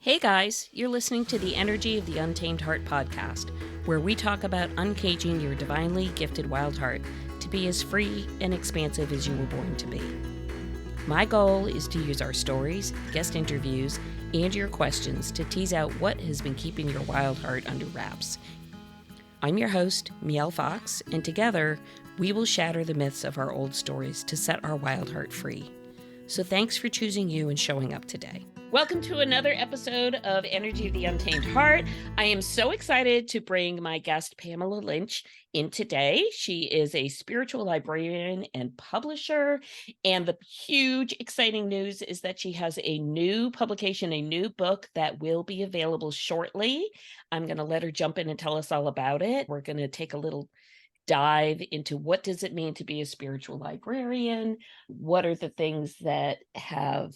Hey guys, you're listening to the Energy of the Untamed Heart podcast, where we talk about uncaging your divinely gifted wild heart to be as free and expansive as you were born to be. My goal is to use our stories, guest interviews, and your questions to tease out what has been keeping your wild heart under wraps. I'm your host, Mielle Fox, and together we will shatter the myths of our old stories to set our wild heart free. So thanks for choosing you and showing up today. Welcome to another episode of Energy of the Untamed Heart. I am so excited to bring my guest, Pamela Lynch, in today. She is a spiritual librarian and publisher. And the huge, exciting news is that she has a new publication, a new book that will be available shortly. I'm going to let her jump in and tell us all about it. We're going to take a little dive into what does it mean to be a spiritual librarian? What are the things that have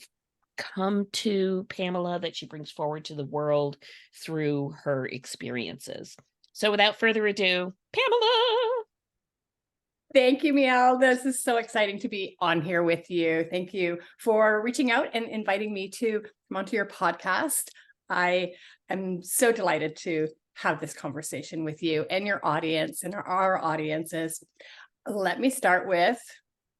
come to Pamela that she brings forward to the world through her experiences? So without further ado, Pamela. Thank you, Mielle. This is so exciting to be on here with you. Thank you for reaching out and inviting me to come onto your podcast. I am so delighted to have this conversation with you and your audience and our audiences. Let me start with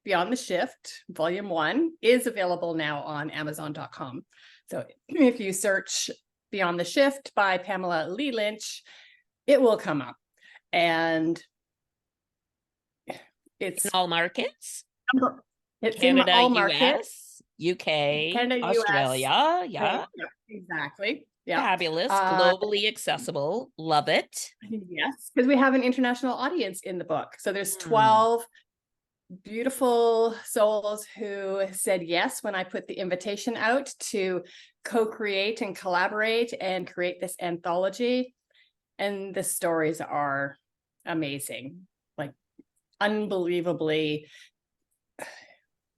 Beyond the Shift, Volume 1 is available now on Amazon.com. So if you search Beyond the Shift by Pamela Lee Lynch, it will come up. And it's in all markets. It's Canada, in all US, markets. UK, Canada, Australia. US. Yeah. Exactly. Yeah. Fabulous. Globally accessible. Love it. Yes, because we have an international audience in the book. So there's 12 beautiful souls who said yes when I put the invitation out to co-create and collaborate and create this anthology. And the stories are amazing, like unbelievably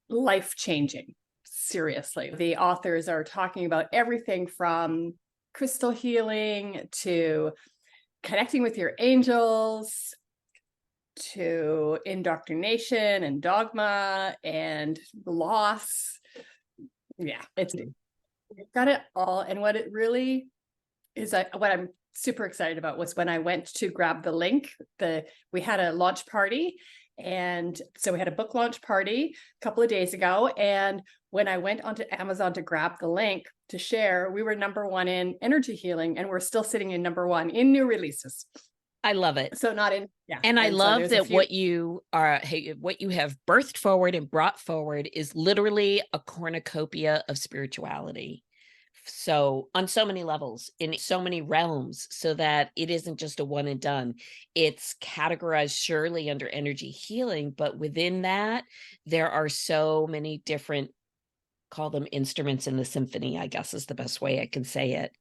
life-changing. Seriously, the authors are talking about everything from crystal healing to connecting with your angels to indoctrination and dogma and loss. Yeah, it's got it all. And what it really is, what I'm super excited about was when I went to grab the link, we had a launch party. And so we had a book launch party a couple of days ago. And when I went onto Amazon to grab the link to share, we were #1 in energy healing, and we're still sitting in #1 in new releases. I love it. So not in, yeah. And I love that what you have birthed forward and brought forward is literally a cornucopia of spirituality. So on so many levels, in so many realms, so that it isn't just a one and done. It's categorized surely under energy healing, but within that, there are so many different, call them instruments in the symphony, I guess is the best way I can say it.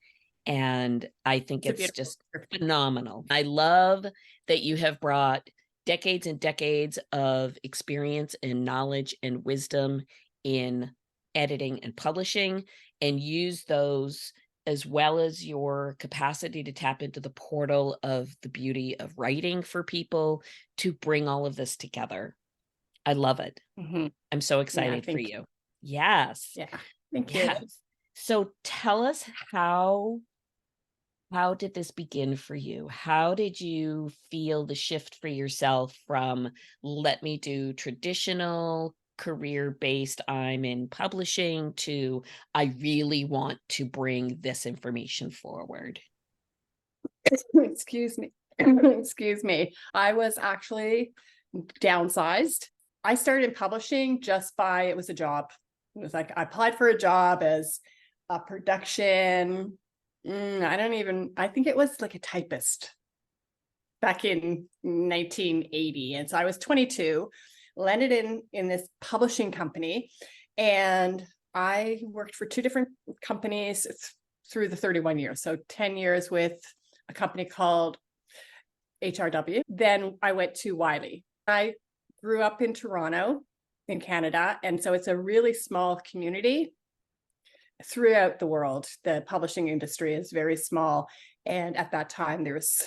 And I think it's just phenomenal. I love that you have brought decades and decades of experience and knowledge and wisdom in editing and publishing, and use those as well as your capacity to tap into the portal of the beauty of writing for people to bring all of this together. I love it. Mm-hmm. I'm so excited for you. Yes. Yeah. Thank you. So tell us how did this begin for you? How did you feel the shift for yourself from let me do traditional career-based, I'm in publishing, to I really want to bring this information forward? Excuse me. Excuse me. I was actually downsized. I started in publishing it was a job. It was like I applied for a job as a production. I think it was like a typist back in 1980. And so I was 22, landed in this publishing company, and I worked for 2 different companies through the 31 years. So 10 years with a company called HRW. Then I went to Wiley. I grew up in Toronto in Canada. And so it's a really small community. Throughout the world, the publishing industry is very small. And at that time, there was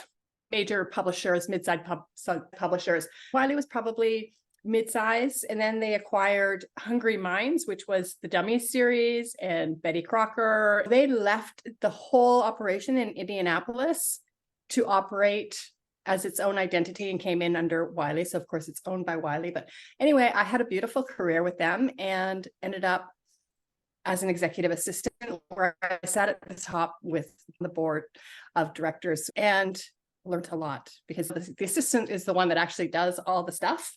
major publishers, mid-sized publishers. Wiley was probably mid-size, and then they acquired Hungry Minds, which was the Dummy series, and Betty Crocker. They left the whole operation in Indianapolis to operate as its own identity and came in under Wiley. So of course it's owned by Wiley. But anyway, I had a beautiful career with them and ended up as an executive assistant, where I sat at the top with the board of directors and learned a lot, because the assistant is the one that actually does all the stuff.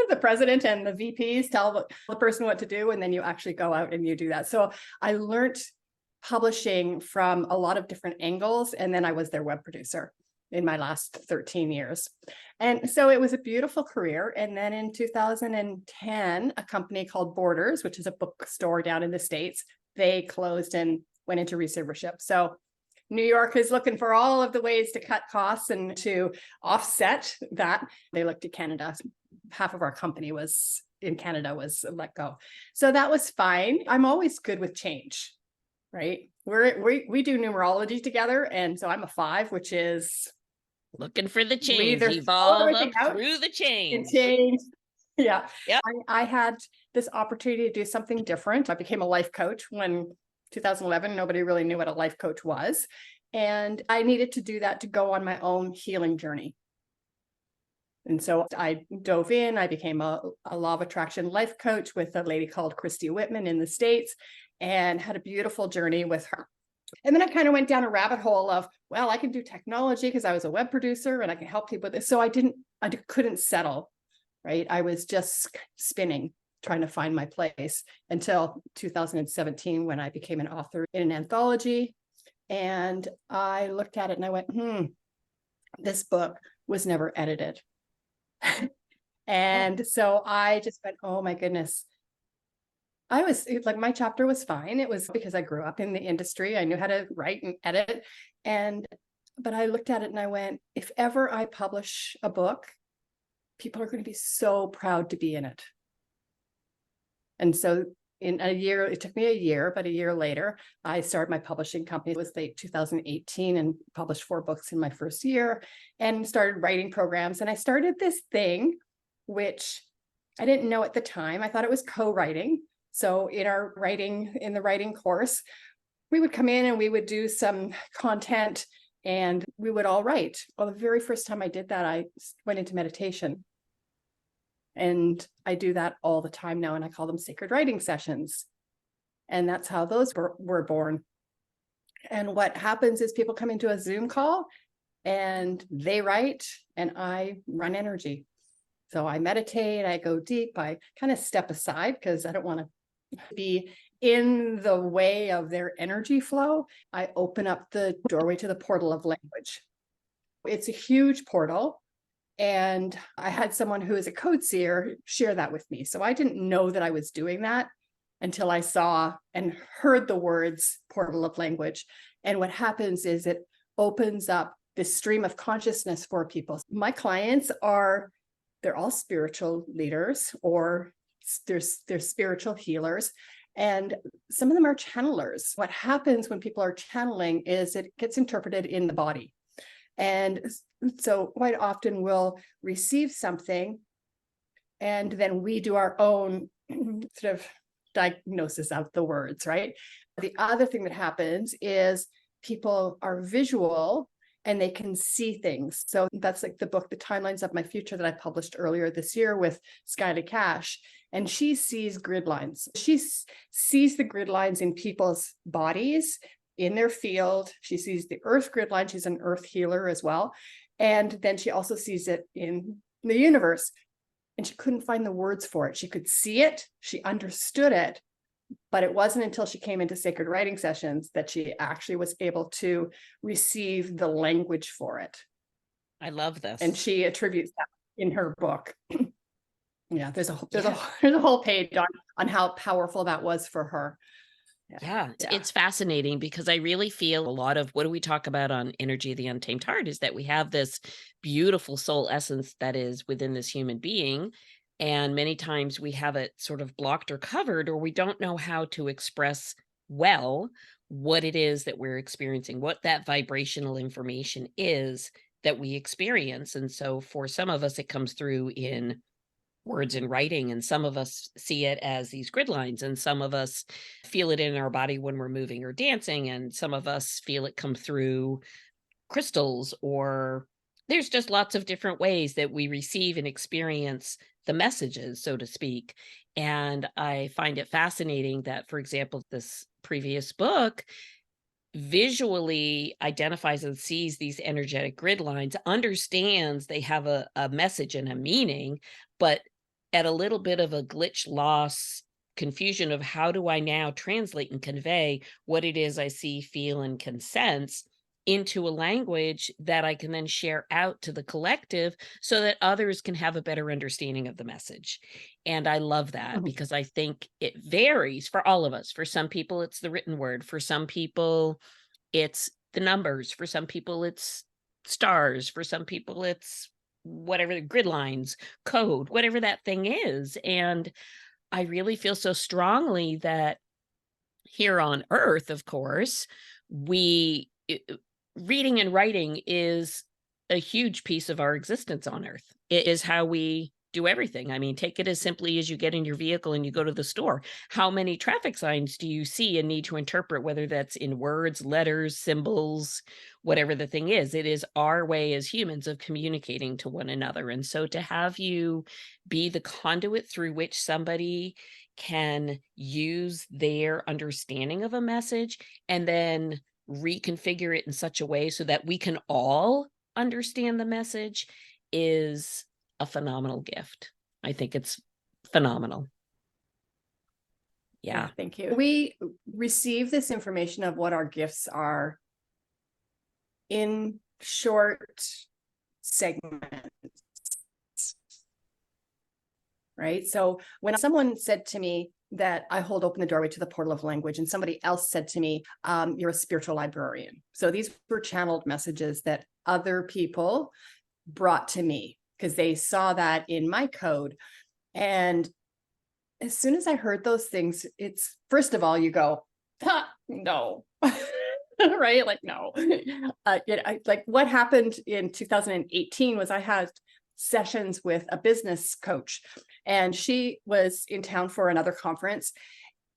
The president and the VPs tell the person what to do, and then you actually go out and you do that. So I learned publishing from a lot of different angles, and then I was their web producer in my last 13 years. And so it was a beautiful career. And then in 2010, a company called Borders, which is a bookstore down in the States, they closed and went into receivership. So New York is looking for all of the ways to cut costs and to offset that. They looked at Canada. Half of our company was in Canada, was let go. So that was fine. I'm always good with change, right? We do numerology together. And so I'm a 5, which is looking for the change, evolve up through the change. Yeah. Yep. I had this opportunity to do something different. I became a life coach when 2011, nobody really knew what a life coach was. And I needed to do that to go on my own healing journey. And so I dove in. I became a law of attraction life coach with a lady called Christy Whitman in the States, and had a beautiful journey with her. And then I kind of went down a rabbit hole of, well, I can do technology because I was a web producer and I can help people with this. So I couldn't settle, right? I was just spinning, trying to find my place, until 2017, when I became an author in an anthology. And I looked at it and I went, this book was never edited. And so I just went, oh my goodness. I was like, my chapter was fine. It was because I grew up in the industry. I knew how to write and edit. But I looked at it and I went, if ever I publish a book, people are going to be so proud to be in it. And so in a year, it took me a year, but a year later, I started my publishing company. It was late 2018, and published 4 books in my first year, and started writing programs. And I started this thing, which I didn't know at the time. I thought it was co-writing. So in the writing course, we would come in and we would do some content and we would all write. Well, the very first time I did that, I went into meditation. And I do that all the time now, and I call them sacred writing sessions. And that's how those were born. And what happens is people come into a Zoom call and they write, and I run energy. So I meditate, I go deep, I kind of step aside because I don't want to be in the way of their energy flow. I open up the doorway to the portal of language. It's a huge portal. And I had someone who is a code seer share that with me. So I didn't know that I was doing that until I saw and heard the words portal of language. And what happens is it opens up this stream of consciousness for people. My clients they're all spiritual leaders, or they're spiritual healers. And some of them are channelers. What happens when people are channeling is it gets interpreted in the body. And so quite often we'll receive something, and then we do our own sort of diagnosis of the words, right? The other thing that happens is people are visual and they can see things. So that's like the book, The Timelines of My Future, that I published earlier this year with Skyly Cash. And she sees grid lines. She sees the grid lines in people's bodies, in their field. She sees the earth grid line. She's an earth healer as well. And then she also sees it in the universe. And she couldn't find the words for it. She could see it. She understood it. But it wasn't until she came into sacred writing sessions that she actually was able to receive the language for it. I love this. And she attributes that in her book. Yeah, there's a whole page on how powerful that was for her. Yeah, it's fascinating, because I really feel a lot of what we talk about on Energy of the Untamed Heart is that we have this beautiful soul essence that is within this human being. And many times we have it sort of blocked or covered, or we don't know how to express well what it is that we're experiencing, what that vibrational information is that we experience. And so for some of us, it comes through in words in writing, and some of us see it as these grid lines, and some of us feel it in our body when we're moving or dancing, and some of us feel it come through crystals, or there's just lots of different ways that we receive and experience the messages, so to speak. And I find it fascinating that, for example, this previous book visually identifies and sees these energetic grid lines, understands they have a message and a meaning, but at a little bit of a glitch, loss, confusion of how do I now translate and convey what it is I see, feel, and can sense into a language that I can then share out to the collective so that others can have a better understanding of the message. And I love that, Mhm. because I think it varies for all of us. For some people, it's the written word. For some people, it's the numbers. For some people, it's stars. For some people, it's whatever the grid lines, code, whatever that thing is. And I really feel so strongly that here on Earth, of course, we reading and writing is a huge piece of our existence on Earth. It is how we do everything. I mean, take it as simply as you get in your vehicle and you go to the store. How many traffic signs do you see and need to interpret, whether that's in words, letters, symbols, whatever the thing is? It is our way as humans of communicating to one another. And so to have you be the conduit through which somebody can use their understanding of a message and then reconfigure it in such a way so that we can all understand the message is a phenomenal gift. I think it's phenomenal. Yeah. Thank you. We receive this information of what our gifts are in short segments, right? So when someone said to me that I hold open the doorway to the portal of language, and somebody else said to me, you're a spiritual librarian. So these were channeled messages that other people brought to me because they saw that in my code. And as soon as I heard those things, it's, first of all, you go, no, right? Like, no. Like what happened in 2018 was I had sessions with a business coach, and she was in town for another conference,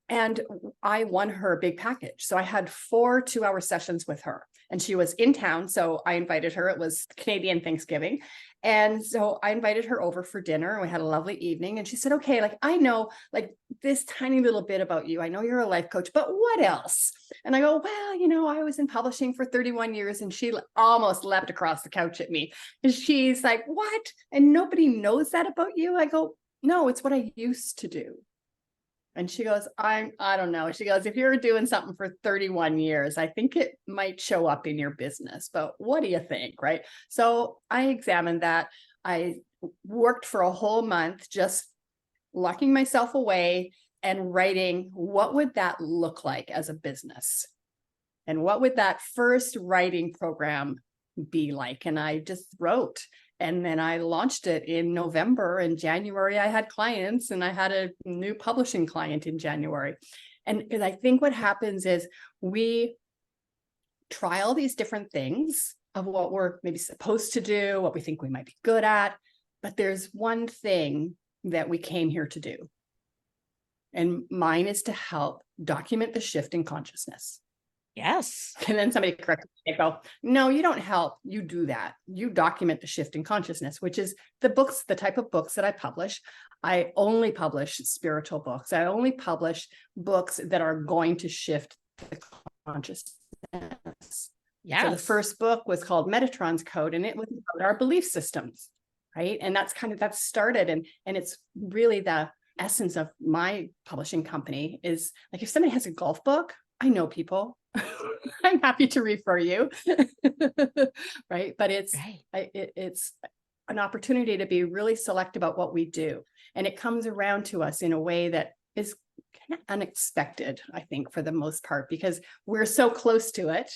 and I won her a big package. So I had 4 2-hour sessions with her, and she was in town. So I invited her. It was Canadian Thanksgiving. And so I invited her over for dinner, and we had a lovely evening. And she said, okay, like, I know like this tiny little bit about you. I know you're a life coach, but what else? And I go, well, you know, I was in publishing for 31 years. And she almost leapt across the couch at me. And she's like, what? And nobody knows that about you? I go, no, it's what I used to do. And she goes, I don't know. She goes, if you're doing something for 31 years, I think it might show up in your business, but what do you think? Right. So I examined that. I worked for a whole month, just locking myself away and writing, what would that look like as a business? And what would that first writing program be like? And I just wrote. And then I launched it in November. In January, I had clients, and I had a new publishing client in January. And I think what happens is we try all these different things of what we're maybe supposed to do, what we think we might be good at. But there's one thing that we came here to do. And mine is to help document the shift in consciousness. Yes. And then somebody corrects me. I go, no, you don't help. You do that. You document the shift in consciousness, which is the books, the type of books that I publish. I only publish spiritual books. I only publish books that are going to shift the consciousness. Yes. So the first book was called Metatron's Code, and it was about our belief systems, right? And that's kind of, that started, and it's really the essence of my publishing company is like, if somebody has a golf book, I know people. I'm happy to refer you, right? But it's it's an opportunity to be really select about what we do, and it comes around to us in a way that is kind of unexpected, I think, for the most part, because we're so close to it.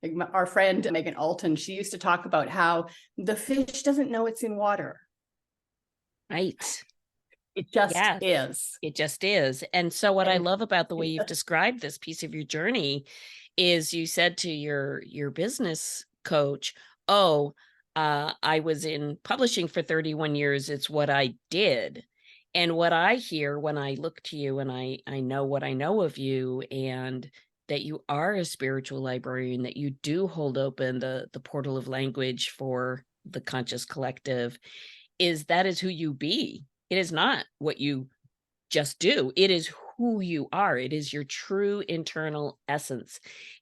Like our friend Megan Alton, she used to talk about how the fish doesn't know it's in water. Right. It just is. It just is. And so what I love about the way you've described this piece of your journey is you said to your business coach, oh, I was in publishing for 31 years. It's what I did. And what I hear when I look to you and I know what I know of you, and that you are a spiritual librarian, that you do hold open the portal of language for the conscious collective, is that is who you be. It is not what you just do. It is who you are. It is your true internal essence.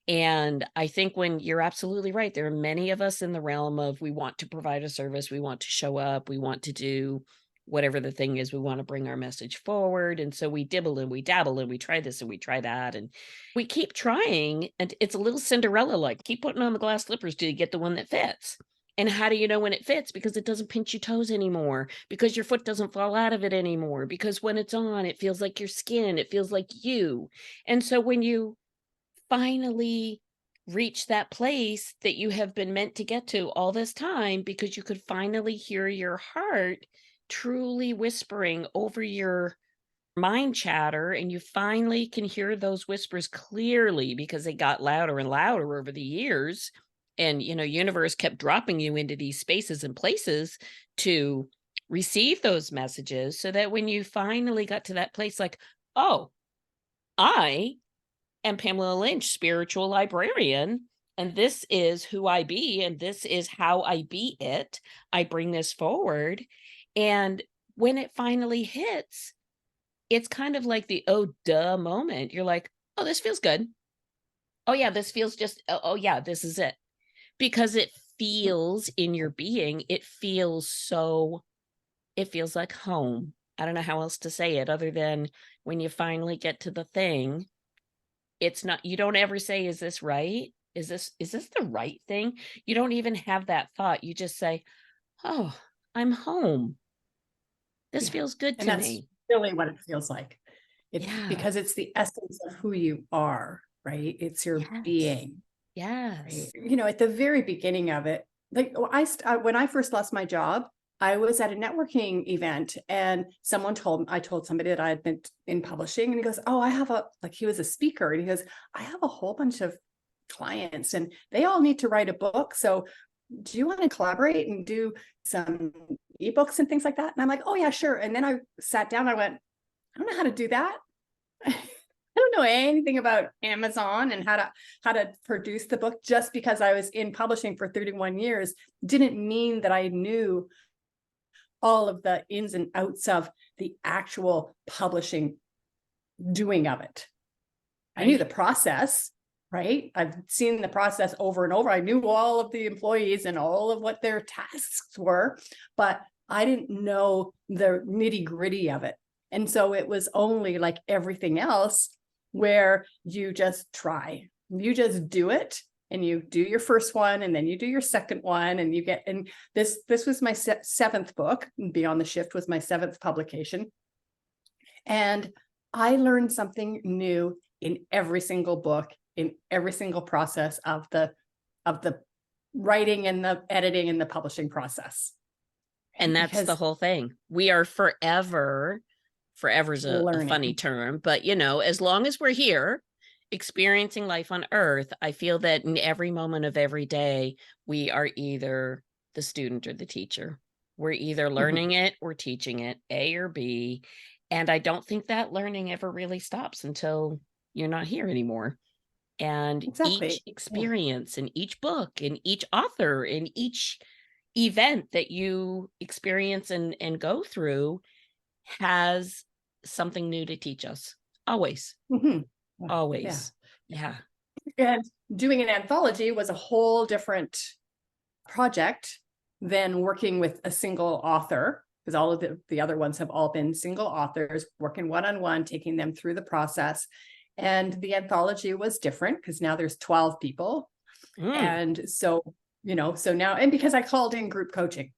And I think when you're absolutely right, there are many of us in the realm of we want to provide a service, we want to show up, we want to do whatever the thing is, we want to bring our message forward. And so we dibble and we dabble and we try this and we try that. And we keep trying. And it's a little Cinderella like, keep putting on the glass slippers till you get the one that fits. And how do you know when it fits? Because it doesn't pinch your toes anymore, because your foot doesn't fall out of it anymore, because when it's on, it feels like your skin, it feels like you. And so when you finally reach that place that you have been meant to get to all this time, because you could finally hear your heart truly whispering over your mind chatter, and you finally can hear those whispers clearly because they got louder and louder over the years. And, universe kept dropping you into these spaces and places to receive those messages, so that when you finally got to that place, like, oh, I am Pamela Lynch, spiritual librarian, and this is who I be, and this is how I be it. I bring this forward. And when it finally hits, it's kind of like the oh duh moment. You're like, oh, this feels good. Oh yeah, this feels just, oh yeah, this is it. Because it feels in your being, it feels like home. I don't know how else to say it other than when you finally get to the thing, it's not, you don't ever say, is this right? Is this the right thing? You don't even have that thought. You just say, oh, I'm home. This feels good And to that's me. really what it feels like. Yeah. Because it's the essence of who you are, right? It's your being. Yes. Right? At the very beginning of it, like when I first lost my job, I was at a networking event and I told somebody that I had been in publishing, and he goes, oh, he was a speaker, and he goes, I have a whole bunch of clients and they all need to write a book. So do you want to collaborate and do some ebooks and things like that? And I'm like, oh yeah, sure. And then I sat down, I went, I don't know how to do that. I don't know anything about Amazon and how to produce the book. Just because I was in publishing for 31 years didn't mean that I knew all of the ins and outs of the actual publishing doing of it. I knew the process, right? I've seen the process over and over. I knew all of the employees and all of what their tasks were, but I didn't know the nitty-gritty of it. And so it was only like everything else, where you just try, you just do it, and you do your first one, and then you do your second one, and this was my seventh book. Beyond the Shift was my seventh publication. And I learned something new in every single book, in every single process of the writing and the editing and the publishing process. And that's the whole thing. We are forever's a funny term, but as long as we're here experiencing life on earth, I feel that in every moment of every day, we are either the student or the teacher. We're either learning it or teaching it, A or B. And I don't think that learning ever really stops until you're not here anymore. And each experience and each book and each author and each event that you experience and go through has something new to teach us. Always. Always. Yeah. And doing an anthology was a whole different project than working with a single author, because all of the other ones have all been single authors working one-on-one, taking them through the process. And the anthology was different because now there's 12 people. And so, so now, and because I called in group coaching,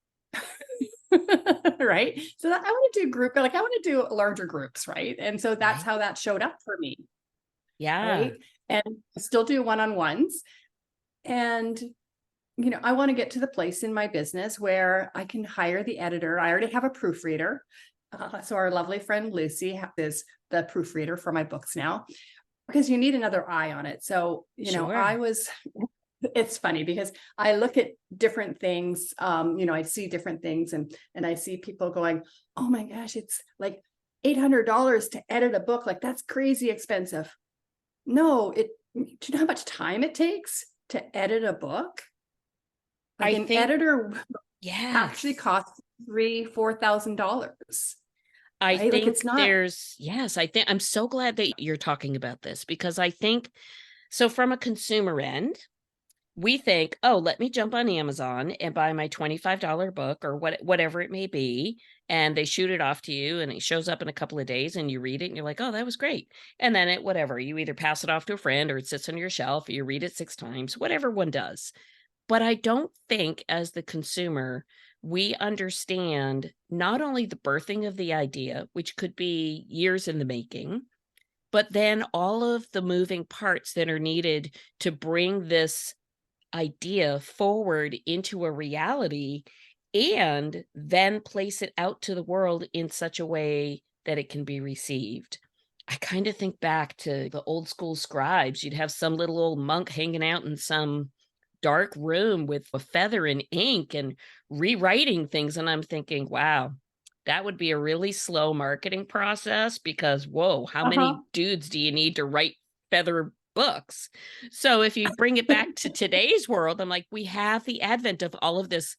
right? So I want to do group, I want to do larger groups, right? And so that's how that showed up for me. Yeah. Right. And I still do one-on-ones. And, I want to get to the place in my business where I can hire the editor. I already have a proofreader. So our lovely friend Lucy is the proofreader for my books now, because you need another eye on it. So, I was it's funny because I look at different things, I see different things and I see people going, oh my gosh, it's like $800 to edit a book. Like, that's crazy expensive. No, do you know how much time it takes to edit a book? Like, an editor actually costs $3,000-$4,000. I right? think like, it's not. I'm so glad that you're talking about this, because I think, so from a consumer end, we think, oh, let me jump on Amazon and buy my $25 book or whatever it may be. And they shoot it off to you and it shows up in a couple of days and you read it and you're like, oh, that was great. And then you either pass it off to a friend or it sits on your shelf or you read it 6 times, whatever one does. But I don't think, as the consumer, we understand not only the birthing of the idea, which could be years in the making, but then all of the moving parts that are needed to bring this idea forward into a reality and then place it out to the world in such a way that it can be received. I kind of think back to the old school scribes. You'd have some little old monk hanging out in some dark room with a feather and ink and rewriting things. And I'm thinking, wow, that would be a really slow marketing process, because, whoa, how many dudes do you need to write feather books? So if you bring it back to today's world, I'm like, we have the advent of all of this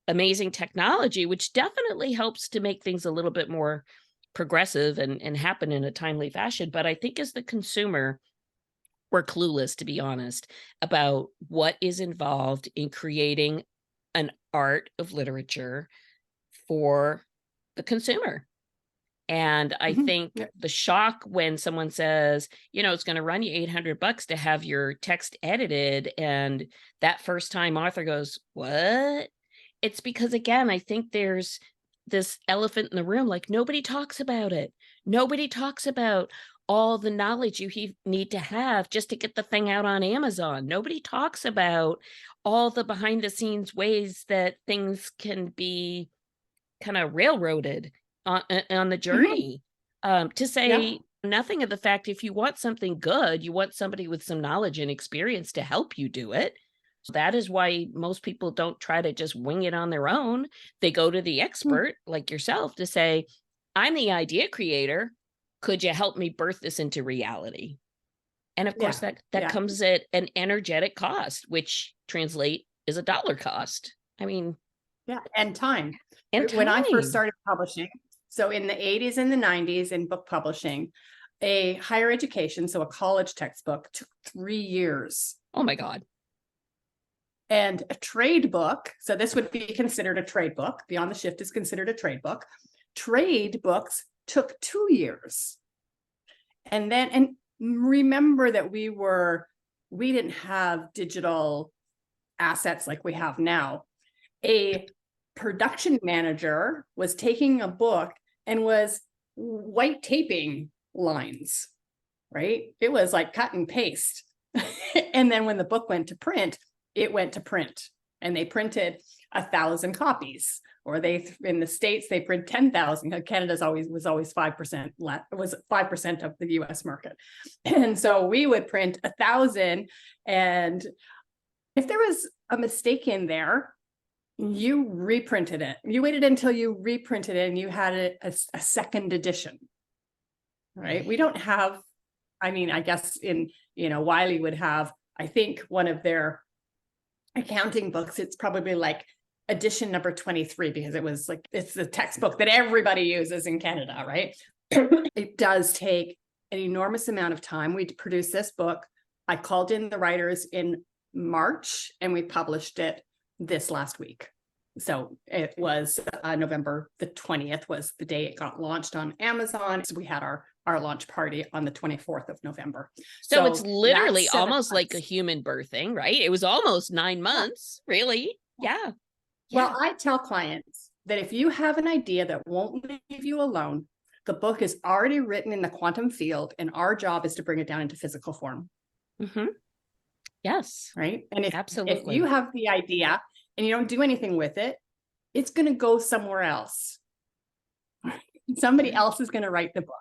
amazing technology, which definitely helps to make things a little bit more progressive and happen in a timely fashion. But I think as the consumer, we're clueless, to be honest, about what is involved in creating an art of literature for the consumer. And I think the shock when someone says, it's going to run you $800 to have your text edited, and that first time author goes, what? It's because, again, I think there's this elephant in the room. Like, nobody talks about it. Nobody talks about all the knowledge you need to have just to get the thing out on Amazon. Nobody talks about all the behind the scenes ways that things can be kind of railroaded on the journey. To say nothing of the fact, if you want something good, you want somebody with some knowledge and experience to help you do it. So that is why most people don't try to just wing it on their own. They go to the expert like yourself to say, I'm the idea creator. Could you help me birth this into reality? And of course, that comes at an energetic cost, which translate is a dollar cost. I mean, and time. When I first started publishing, so in the 80s and the 90s in book publishing, a higher education, so a college textbook, took 3 years. Oh my God. And a trade book, so this would be considered a trade book. Beyond the Shift is considered a trade book. Trade books took 2 years. And remember that we didn't have digital assets like we have now. A production manager was taking a book and was white taping lines, right? It was like cut and paste. And then when the book went to print, it went to print, and they printed 1,000 copies. Or in the States, they print 10,000. Canada's was always 5% less. It was 5% of the US market. And so we would print 1,000. And if there was a mistake in there, you reprinted it. You waited until you reprinted it and you had a second edition, right? We don't have, I guess Wiley would have, I think, one of their accounting books. It's probably like edition number 23, because it's the textbook that everybody uses in Canada, right? It does take an enormous amount of time. We produced this book. I called in the writers in March and we published it this last week. So it was November the 20th was the day it got launched on Amazon. So we had our launch party on the 24th of November. So it's literally almost like a human birthing, right? It was almost 9 months, really. Yeah. Well, I tell clients that if you have an idea that won't leave you alone, the book is already written in the quantum field, and our job is to bring it down into physical form. Yes. Right. And if absolutely, you have the idea and you don't do anything with it, it's going to go somewhere else. Somebody else is going to write the book.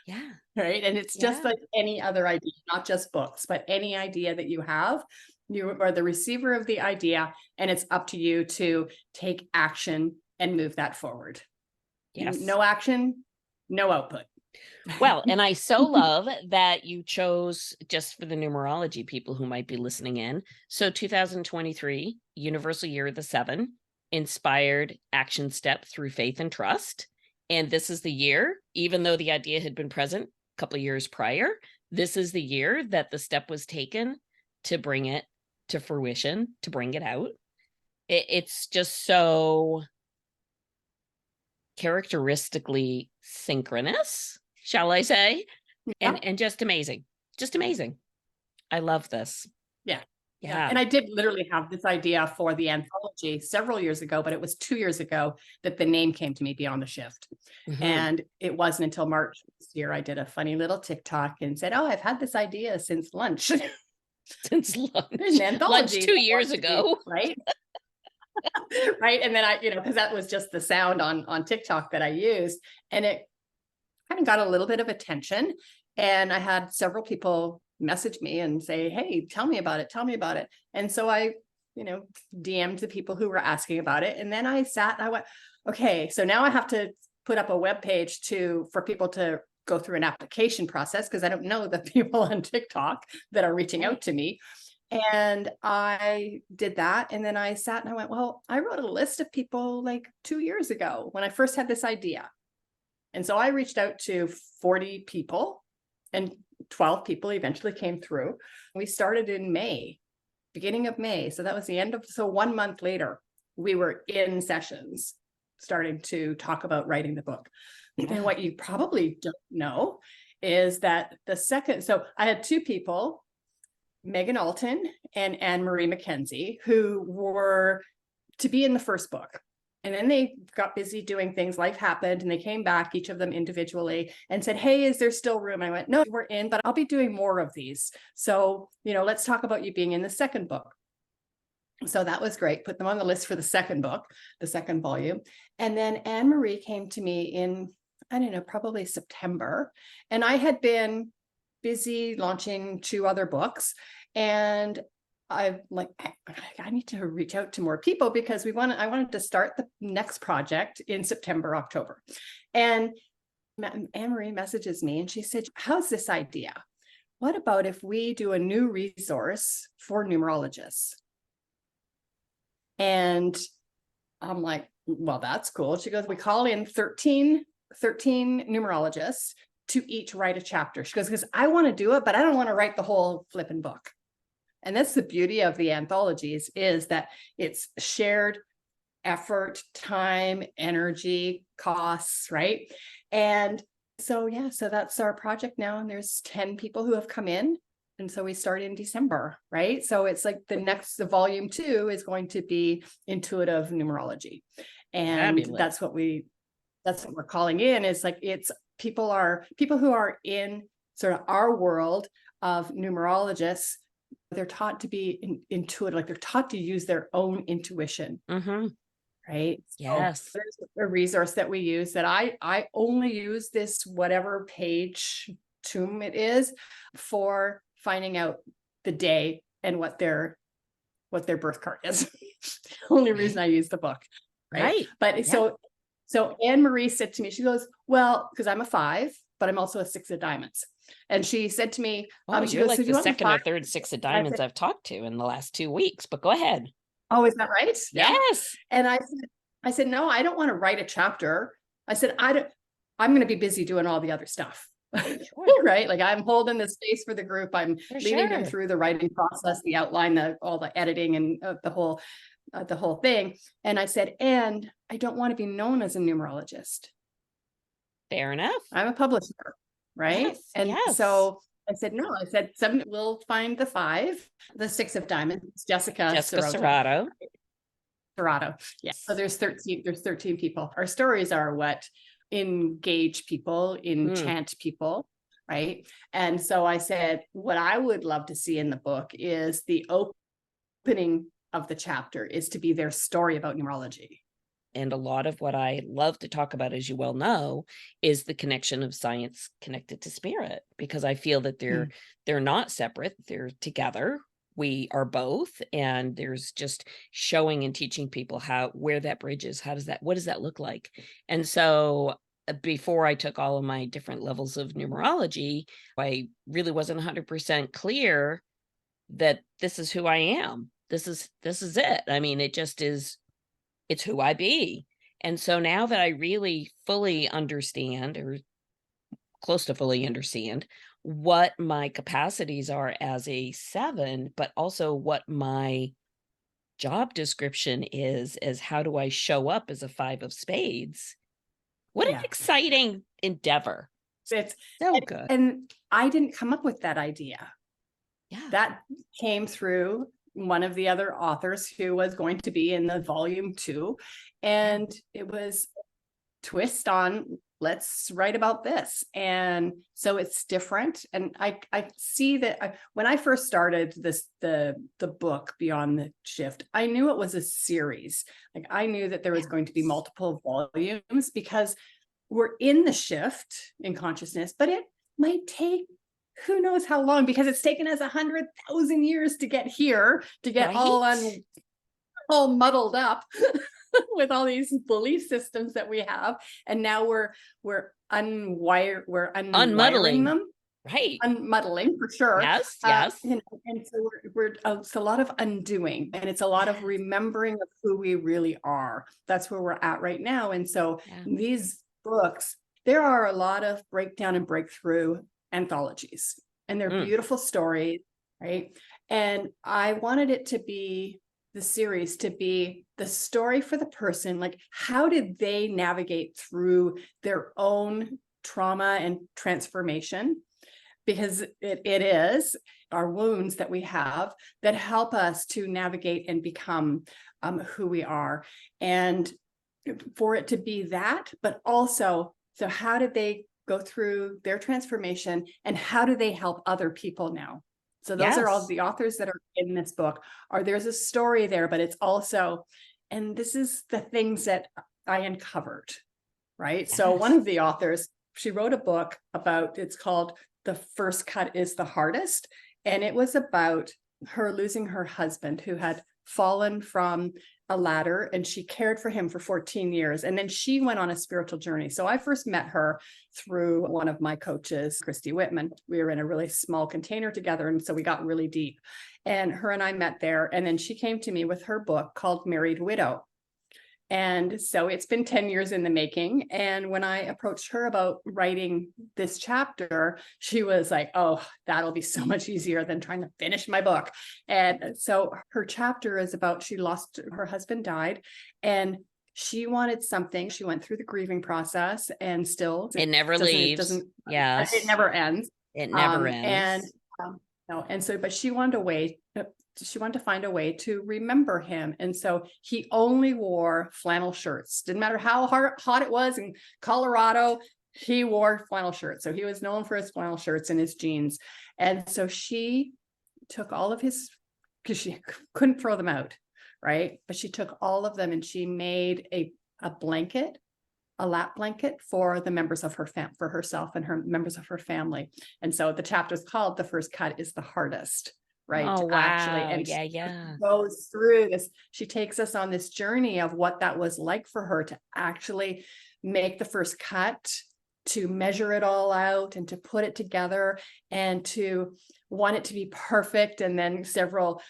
Yeah. Right. And it's just like any other idea, not just books, but any idea that you have. You are the receiver of the idea, and it's up to you to take action and move that forward. Yes. No action, no output. Well, and I so love that you chose, just for the numerology people who might be listening in. So 2023, Universal Year of the Seven, inspired action step through faith and trust. And this is the year, even though the idea had been present a couple of years prior, this is the year that the step was taken to bring it to fruition, to bring it out. It's just so characteristically synchronous, shall I say? Yeah. And just amazing. Just amazing. I love this. Yeah. Yeah. And I did literally have this idea for the anthology several years ago, but it was 2 years ago that the name came to me, Beyond the Shift. And it wasn't until March this year I did a funny little TikTok and said, oh, I've had this idea since lunch. Since lunch. There's an anthology Lunch 2 years ago. Right. Right. And then I, because that was just the sound on TikTok that I used. And it kind of got a little bit of attention. And I had several people message me and say, hey, tell me about it. Tell me about it. And so I, DM'd the people who were asking about it. And then I sat and I went, okay, so now I have to put up a web page for people to go through an application process, because I don't know the people on TikTok that are reaching out to me. And I did that. And then I sat and I went, well, I wrote a list of people like 2 years ago when I first had this idea. And so I reached out to 40 people, and 12 people eventually came through. We started in May, beginning of May. So that was the end of, so 1 month later, we were in sessions starting to talk about writing the book. And what you probably don't know is that so I had two people, Megan Alton and Anne-Marie McKenzie, who were to be in the first book. And then they got busy doing things, life happened, and they came back, each of them individually, and said, hey, is there still room? I went, no, we're in, but I'll be doing more of these. So, let's talk about you being in the second book. So that was great. Put them on the list for the second book, the second volume. And then Anne-Marie came to me in, I don't know, probably September. And I had been busy launching 2 other books. And I need to reach out to more people, because I wanted to start the next project in September, October. And Anne-Marie messages me and she said, how's this idea? What about if we do a new resource for numerologists? And I'm like, well, that's cool. She goes, we call in 13 numerologists to each write a chapter. She goes, because I want to do it, but I don't want to write the whole flipping book. And that's the beauty of the anthologies, is that it's shared effort, time, energy, costs, right? And so, so that's our project now. And there's 10 people who have come in. And so we start in December, right? So it's like the volume 2 is going to be intuitive numerology. And Fabulous. that's what we're calling in, is like, it's people who are in sort of our world of numerologists. They're taught to be intuitive, like they're taught to use their own intuition. Right? Yes. So there's a resource that we use that I only use this whatever page tomb it is for finding out the day and what their birth card is. The only reason I use the book. Right. But so Anne-Marie said to me, she goes, well, because I'm a 5, but I'm also a 6 of diamonds. And she said to me, you're like the second or third 6 of diamonds I've talked to in the last 2 weeks, but go ahead. Oh, is that right? Yes. And I said, no, I don't want to write a chapter. I said, I'm going to be busy doing all the other stuff. Sure. Right? Like, I'm holding the space for the group. I'm leading them through the writing process, the outline, all the editing, and the whole thing. And I said, and I don't want to be known as a numerologist. Fair enough. I'm a publisher. Right. Yes, and so I said, no, I said, 7, we'll find the 5, the 6 of diamonds, Jessica Serrato. Yes. So there's 13 people. Our stories are what engage people, enchant people. Right. And so I said, what I would love to see in the book is the opening of the chapter is to be their story about numerology. And a lot of what I love to talk about, as you well know, is the connection of science connected to spirit, because I feel that they're not separate, they're together, we are both, and there's just showing and teaching people where that bridge is. What does that look like? And so before I took all of my different levels of numerology, I really wasn't 100% clear that this is who I am. This is it. I mean, it just is, it's who I be. And so now that I really fully understand, or close to fully understand, what my capacities are as a 7, but also what my job description is, as how do I show up as a 5 of spades. What an Yeah. exciting endeavor. It's So good. And I didn't come up with that idea. Yeah. That came through one of the other authors who was going to be in the volume 2. And it was twist on, let's write about this. And so it's different. And I see that when I first started the book Beyond the Shift, I knew it was a series. Like, I knew that there was going to be multiple volumes, because we're in the shift in consciousness, but it might take who knows how long, because it's taken us 100,000 years to get here, to get Right? all muddled up with all these belief systems that we have. And now we're unwiring them. Right. Unmuddling, for sure. Yes. And so it's a lot of undoing, and it's a lot of remembering of who we really are. That's where we're at right now. And so these books, there are a lot of breakdown and breakthrough anthologies, and they're beautiful stories, right? And I wanted it to be, the series to be the story for the person. Like, how did they navigate through their own trauma and transformation? Because it is our wounds that we have that help us to navigate and become who we are. And for it to be that, but also, so how did they go through their transformation, and how do they help other people now? So those are all the authors that are in this book. There's a story there, but it's also, and this is the things that I uncovered, right? So one of the authors, she wrote a book about, it's called The First Cut is the Hardest. And it was about her losing her husband, who had fallen from a ladder, and she cared for him for 14 years. And then she went on a spiritual journey. So I first met her through one of my coaches, Christy Whitman. We were in a really small container together. And so we got really deep, and her and I met there. And then she came to me with her book called Married Widow. And so it's been 10 years in the making. And when I approached her about writing this chapter, she was like, oh, that'll be so much easier than trying to finish my book. And so her chapter is about, her husband died, and she wanted something. She went through the grieving process, and still it never leaves. It never ends. It never ends. And so, but she wanted to find a way to remember him. And so he only wore flannel shirts. Didn't matter how hot it was in Colorado, he wore flannel shirts. So he was known for his flannel shirts and his jeans. And so she took all of his, because she couldn't throw them out, right? But she took all of them, and she made a blanket, a lap blanket for the members of her for herself and her members of her family. And so the chapter is called The First Cut is the Hardest. Right. Oh, wow. Actually, and goes through this. She takes us on this journey of what that was like for her to actually make the first cut, to measure it all out, and to put it together, and to want it to be perfect. And then several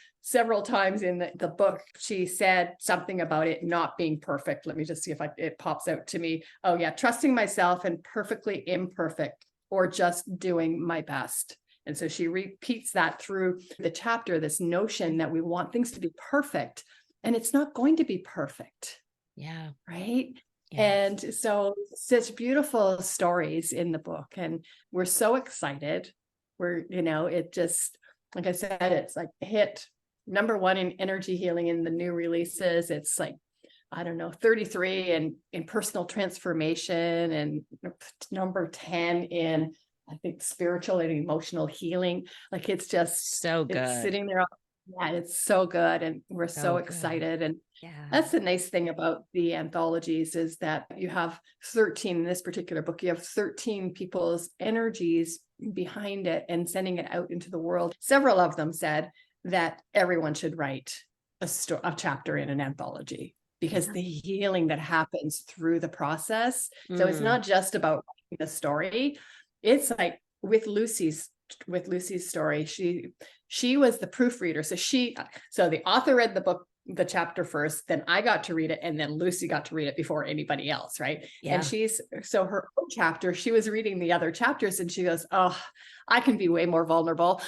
times in the book, she said something about it not being perfect. Let me just see if it pops out to me. Oh yeah, trusting myself and perfectly imperfect, or just doing my best. And so she repeats that through the chapter, this notion that we want things to be perfect, and it's not going to be perfect. Yeah. Right. Yeah. And so such beautiful stories in the book, and we're so excited. It just, like I said, it's like hit #1 in energy healing in the new releases. It's like, I don't know, 33 in personal transformation, and number 10 in, I think, spiritual and emotional healing. Like, it's just so good. It's sitting there. Yeah, it's so good. And we're so excited. And that's the nice thing about the anthologies, is that you have 13, in this particular book, you have 13 people's energies behind it and sending it out into the world. Several of them said, that everyone should write a chapter in an anthology, because the healing that happens through the process. So it's not just about writing the story. It's like with Lucy's story, she was the proofreader. So the author read the chapter first, then I got to read it, and then Lucy got to read it before anybody else, right? Yeah. And so her own chapter, she was reading the other chapters, and she goes, oh, I can be way more vulnerable.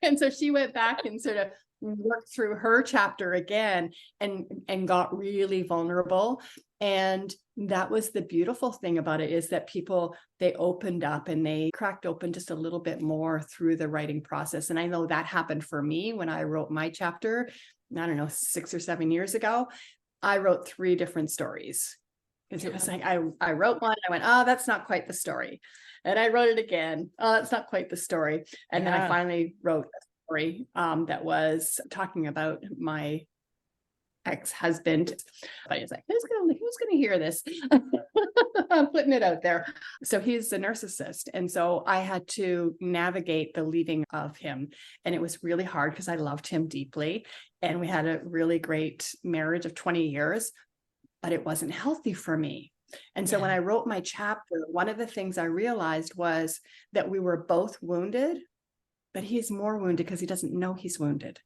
And so she went back and sort of worked through her chapter again and got really vulnerable. And that was the beautiful thing about it, is that people, they opened up and they cracked open just a little bit more through the writing process. And I know that happened for me when I wrote my chapter, I don't know, 6 or 7 years ago. I wrote 3 different stories, because it was like, I wrote one, I went, oh, that's not quite the story. And I wrote it again. Oh, that's not quite the story. And then I finally wrote a story that was talking about my ex-husband. But he's like, who's gonna hear this? I'm putting it out there. So he's a narcissist. And so I had to navigate the leaving of him. And it was really hard because I loved him deeply. And we had a really great marriage of 20 years, but it wasn't healthy for me. And so when I wrote my chapter, one of the things I realized was that we were both wounded, but he's more wounded because he doesn't know he's wounded.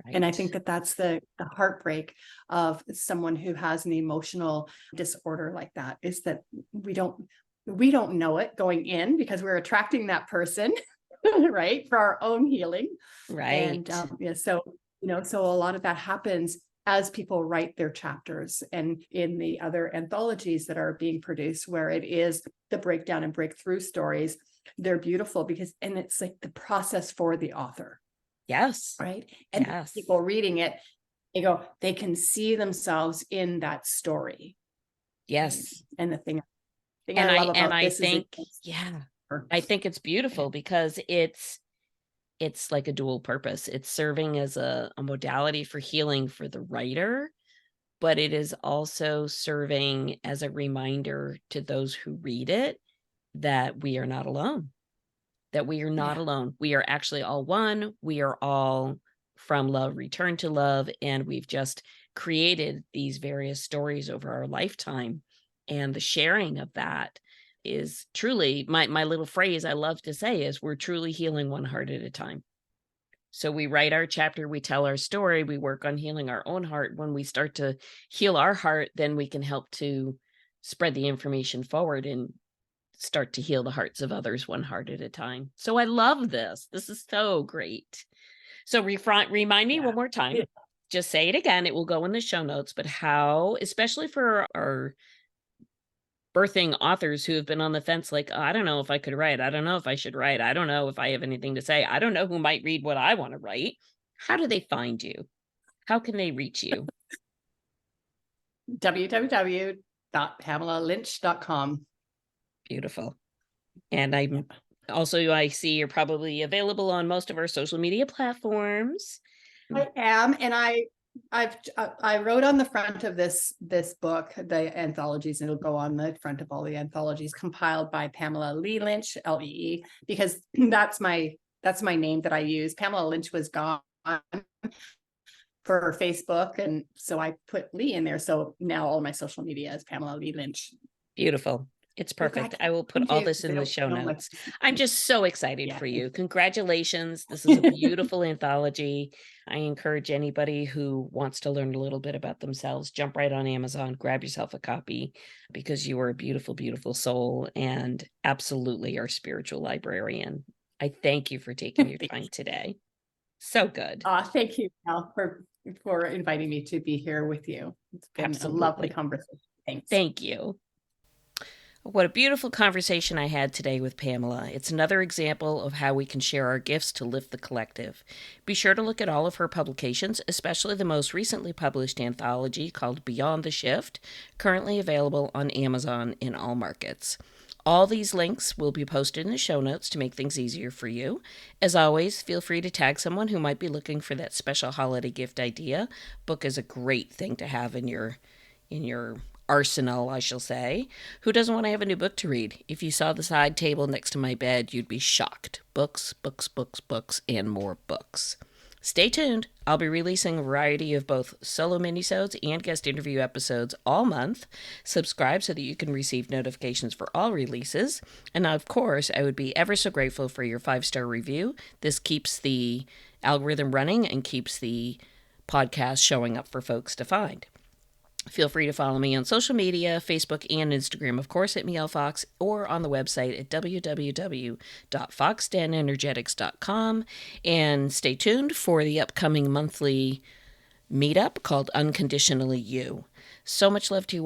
Right. And I think that that's the heartbreak of someone who has an emotional disorder like that, is that we don't know it going in, because we're attracting that person, right, for our own healing. Right. And so a lot of that happens as people write their chapters, and in the other anthologies that are being produced, where it is the breakdown and breakthrough stories, they're beautiful and it's like the process for the author. Yes. Right. And people reading it, they can see themselves in that story. Yes. And the thing I love about this is I think it's beautiful because it's like a dual purpose. It's serving as a modality for healing for the writer, but it is also serving as a reminder to those who read it that we are not alone. That we are not alone. We are actually all one. We are all from love, return to love. And we've just created these various stories over our lifetime. And the sharing of that is truly my little phrase I love to say is, we're truly healing one heart at a time. So we write our chapter, we tell our story, we work on healing our own heart. When we start to heal our heart, then we can help to spread the information forward and start to heal the hearts of others one heart at a time. So I love this. This is so great. So remind me one more time. Just say it again. It will go in the show notes, but how, especially for our birthing authors who have been on the fence, like, oh, I don't know if I could write. I don't know if I should write. I don't know if I have anything to say. I don't know who might read what I want to write. How do they find you? How can they reach you? www.pamelaleelynch.com. Beautiful. And I see you're probably available on most of our social media platforms. I am. And I wrote on the front of this book, the anthologies, and it'll go on the front of all the anthologies, compiled by Pamela Lee Lynch, Lee, because that's my name that I use. Pamela Lynch was gone for Facebook, and so I put Lee in there. So now all my social media is Pamela Lee Lynch. Beautiful. It's perfect. I will put all this in the show notes. I'm just so excited for you. Congratulations. This is a beautiful anthology. I encourage anybody who wants to learn a little bit about themselves, jump right on Amazon, grab yourself a copy, because you are a beautiful, beautiful soul and absolutely our spiritual librarian. I thank you for taking your time today. So good. Thank you, Mel, for inviting me to be here with you. It's been a lovely conversation. Thanks. Thank you. What a beautiful conversation I had today with Pamela. It's another example of how we can share our gifts to lift the collective. Be sure to look at all of her publications, especially the most recently published anthology called Beyond the Shift, currently available on Amazon in all markets. All these links will be posted in the show notes to make things easier for you. As always, feel free to tag someone who might be looking for that special holiday gift idea. Book is a great thing to have in your arsenal, I shall say. Who doesn't want to have a new book to read? If you saw the side table next to my bed, you'd be shocked. Books, books, books, books, and more books. Stay tuned. I'll be releasing a variety of both solo minisodes and guest interview episodes all month. Subscribe so that you can receive notifications for all releases. And of course, I would be ever so grateful for your 5-star review. This keeps the algorithm running and keeps the podcast showing up for folks to find. Feel free to follow me on social media, Facebook and Instagram, of course, at MeLFox, or on the website at www.foxdenenergetics.com. And stay tuned for the upcoming monthly meetup called Unconditionally You. So much love to you.